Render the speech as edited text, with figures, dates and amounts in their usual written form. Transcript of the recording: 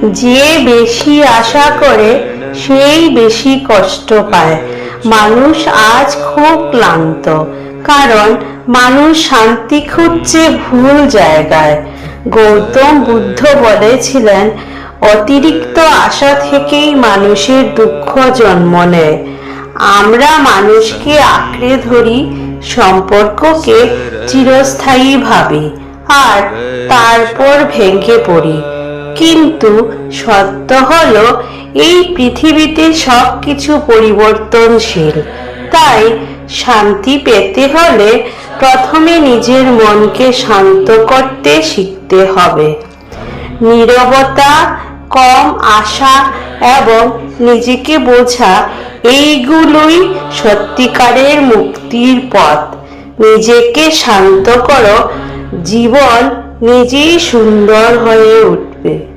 যে বেশি আশা করে সেই বেশি কষ্ট পায়। মানুষ আজ খুব ক্লান্ত, কারণ মানুষ শান্তি খুঁজছে ভুল জায়গায়। গৌতম বুদ্ধ বলেছিলেন, অতিরিক্ত আশা থেকেই মানুষের দুঃখ জন্ম নেয়। আমরা মানুষকে আঁকড়ে ধরি, সম্পর্ককে চিরস্থায়ী ভাবি, আর তারপর ভেঙে পড়ি। কিন্তু সত্য হলো, এই পৃথিবীতে সবকিছু পরিবর্তনশীল। তাই শান্তি পেতে হলে প্রথমে নিজের মনকে শান্ত করতে শিখতে হবে। নীরবতা, কম আশা এবং নিজেকে বোঝা, এইগুলোই সত্যিকারের মুক্তির পথ। নিজেকে শান্ত করো, জীবন নিজেই সুন্দর হয়ে উঠবে।